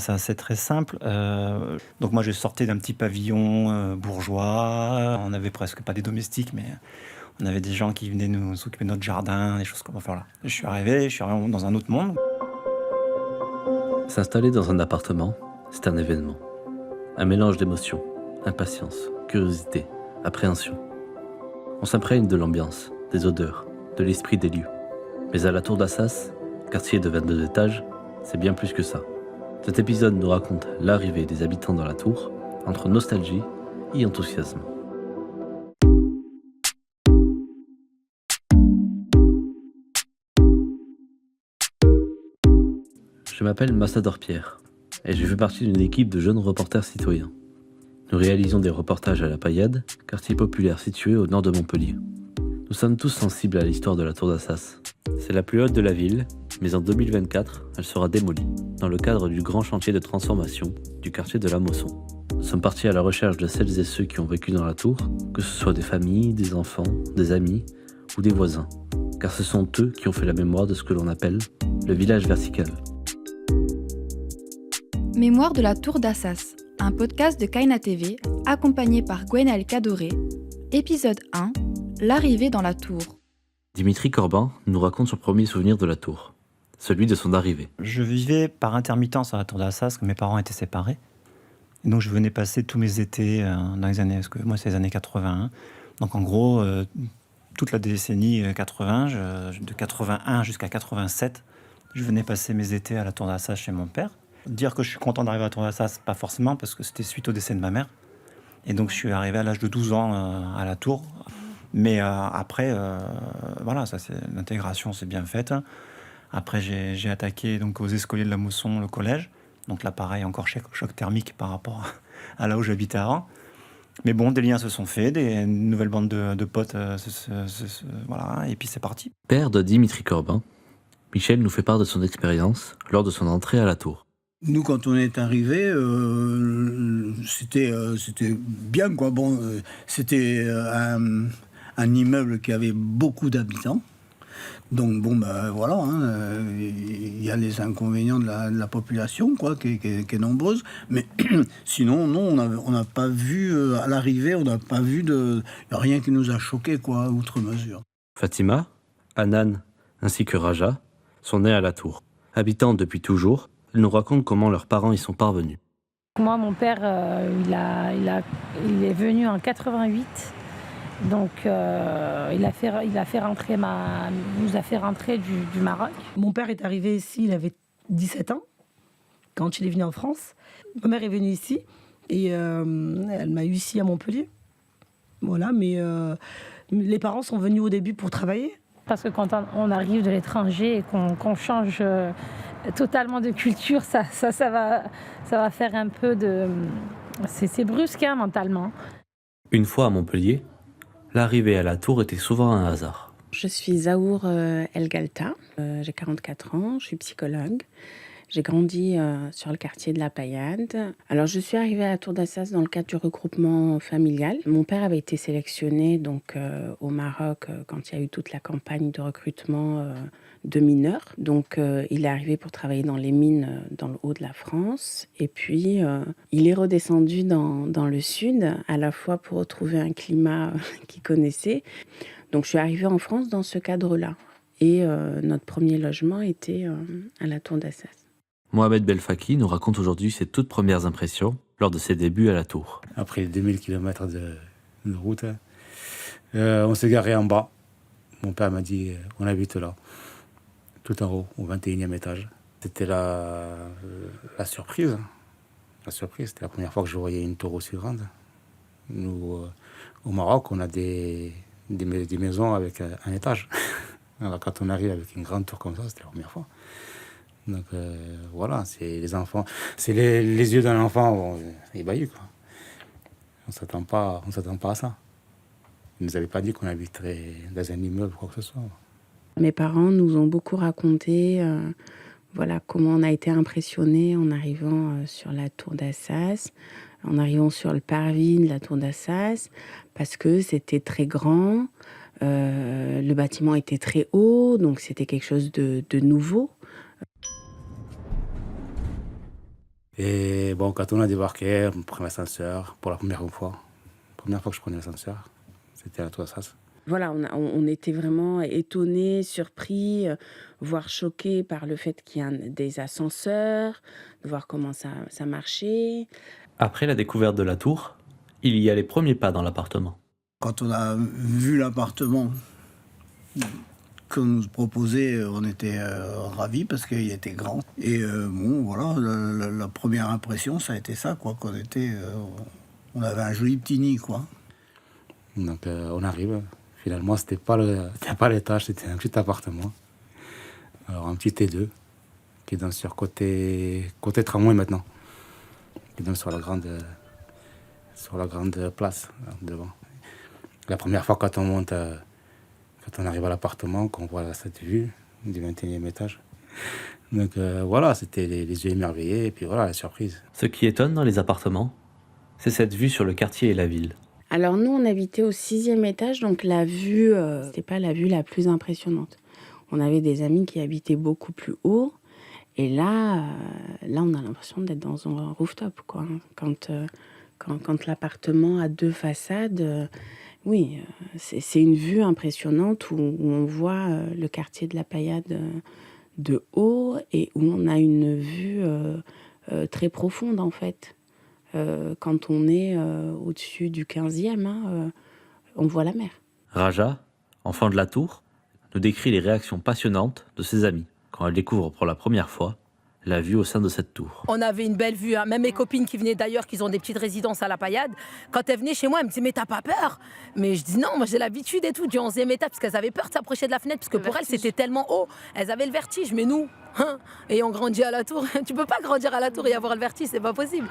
C'est assez très simple. Donc moi, je sortais d'un petit pavillon bourgeois. On n'avait presque pas des domestiques, mais on avait des gens qui venaient nous s'occuper de notre jardin, des choses comme ça. Voilà. Je suis arrivé vraiment dans un autre monde. S'installer dans un appartement, c'est un événement. Un mélange d'émotions, impatience, curiosité, appréhension. On s'imprègne de l'ambiance, des odeurs, de l'esprit des lieux. Mais à la Tour d'Assas, quartier de 22 étages, c'est bien plus que ça. Cet épisode nous raconte l'arrivée des habitants dans la tour, entre nostalgie et enthousiasme. Je m'appelle Massador Pierre, et je fais partie d'une équipe de jeunes reporters citoyens. Nous réalisons des reportages à la Paillade, quartier populaire situé au nord de Montpellier. Nous sommes tous sensibles à l'histoire de la Tour d'Assas. C'est la plus haute de la ville, mais en 2024, elle sera démolie, dans le cadre du grand chantier de transformation du quartier de la Mosson. Nous sommes partis à la recherche de celles et ceux qui ont vécu dans la tour, que ce soit des familles, des enfants, des amis ou des voisins, car ce sont eux qui ont fait la mémoire de ce que l'on appelle le village vertical. Mémoire de la Tour d'Assas, un podcast de Kaina TV, accompagné par Gwenaël Cadoré. Épisode 1, l'arrivée dans la tour. Dimitri Corbin nous raconte son premier souvenir de la tour, celui de son arrivée. Je vivais par intermittence à la Tour d'Assas, parce que mes parents étaient séparés. Et donc je venais passer tous mes étés dans les années, parce que moi c'est les années 81. Donc en gros, toute la décennie 80, de 81 jusqu'à 87, je venais passer mes étés à la Tour d'Assas chez mon père. Dire que je suis content d'arriver à la Tour d'Assas, pas forcément, parce que c'était suite au décès de ma mère. Et donc je suis arrivé à l'âge de 12 ans à la Tour. Mais après, voilà, ça, l'intégration s'est bien faite. Après, j'ai attaqué donc, aux escaliers de la Mosson, le collège. Donc là, pareil, encore choc thermique par rapport à là où j'habitais avant. Mais bon, des liens se sont faits, des nouvelles bandes de potes, voilà, et puis c'est parti. Père de Dimitri Corbin, Michel nous fait part de son expérience lors de son entrée à la tour. Nous, quand on est arrivé, c'était bien, quoi. Bon, c'était un immeuble qui avait beaucoup d'habitants. Donc, bon, ben voilà, hein, il y a les inconvénients de la population, quoi, qui est nombreuse. Mais sinon, non, on n'a pas vu, à l'arrivée, on n'a pas vu rien qui nous a choqués, quoi, outre mesure. Fatima, Hanan ainsi que Raja sont nés à la tour. Habitant depuis toujours, ils nous racontent comment leurs parents y sont parvenus. Moi, mon père, il est venu en 88. Donc, il nous a fait rentrer du Maroc. Mon père est arrivé ici, il avait 17 ans, quand il est venu en France. Ma mère est venue ici, et elle m'a eu ici à Montpellier. Voilà, mais les parents sont venus au début pour travailler. Parce que quand on arrive de l'étranger et qu'on change totalement de culture, ça va faire un peu de... C'est brusque, hein, mentalement. Une fois à Montpellier, l'arrivée à la tour était souvent un hasard. Je suis Zahour El Galta, j'ai 44 ans, je suis psychologue. J'ai grandi sur le quartier de la Paillade. Alors, je suis arrivée à la Tour d'Assas dans le cadre du regroupement familial. Mon père avait été sélectionné donc, au Maroc quand il y a eu toute la campagne de recrutement de mineurs. Donc, il est arrivé pour travailler dans les mines dans le haut de la France. Et puis, il est redescendu dans le sud, à la fois pour retrouver un climat qu'il connaissait. Donc, je suis arrivée en France dans ce cadre-là. Et notre premier logement était à la Tour d'Assas. Mohamed Belfaki nous raconte aujourd'hui ses toutes premières impressions lors de ses débuts à la tour. Après 2000 km de route, on s'est garé en bas. Mon père m'a dit on habite là, tout en haut, au 21e étage. C'était la surprise. La surprise, c'était la première fois que je voyais une tour aussi grande. Nous, au Maroc, on a des maisons avec un étage. Alors quand on arrive avec une grande tour comme ça, c'était la première fois. Donc voilà, c'est les enfants, c'est les yeux d'un enfant ébahis, quoi. On s'attend pas à ça. Ils nous avaient pas dit qu'on habiterait dans un immeuble ou quoi que ce soit. Mes parents nous ont beaucoup raconté voilà, comment on a été impressionnés en arrivant sur la Tour d'Assas, en arrivant sur le parvis de la Tour d'Assas, parce que c'était très grand, le bâtiment était très haut, donc c'était quelque chose de nouveau. Et bon, quand on a débarqué, on prenait l'ascenseur pour la première fois. La première fois que je prenais l'ascenseur, c'était à la Tour d'Assas. Voilà, on était vraiment étonnés, surpris, voire choqués par le fait qu'il y ait des ascenseurs, de voir comment ça marchait. Après la découverte de la tour, il y a les premiers pas dans l'appartement. Quand on a vu l'appartement qu'on nous proposait, on était ravis parce qu'il était grand. Et bon, voilà, la première impression, ça a été ça, quoi, qu'on était... on avait un joli petit nid, quoi. Donc on arrive. Finalement, c'était pas l'étage, c'était un petit appartement. Alors un petit T2 qui donne sur côté tramway maintenant, qui donne sur la grande place là, devant. La première fois quand on arrive à l'appartement, qu'on voit cette vue du 21e étage. Donc voilà, c'était les yeux émerveillés et puis voilà la surprise. Ce qui étonne dans les appartements, c'est cette vue sur le quartier et la ville. Alors nous, on habitait au 6e étage, donc la vue, c'était pas la vue la plus impressionnante. On avait des amis qui habitaient beaucoup plus haut, et là, on a l'impression d'être dans un rooftop, quoi. Quand l'appartement a 2 façades, oui, c'est une vue impressionnante où on voit le quartier de la Paillade de haut et où on a une vue très profonde, en fait. Quand on est au-dessus du 15e, on voit la mer. Raja, enfant de la tour, nous décrit les réactions passionnantes de ses amis quand elle découvre pour la première fois la vue au sein de cette tour. On avait une belle vue, hein. Même mes copines qui venaient d'ailleurs, qui ont des petites résidences à la Paillade, quand elles venaient chez moi, elles me disaient mais t'as pas peur? Mais je dis non, moi j'ai l'habitude et tout, du 11e étage, parce qu'elles avaient peur de s'approcher de la fenêtre, parce que pour elles c'était tellement haut, elles avaient le vertige, mais nous, ayant grandi à la tour, tu peux pas grandir à la tour et avoir le vertige, c'est pas possible.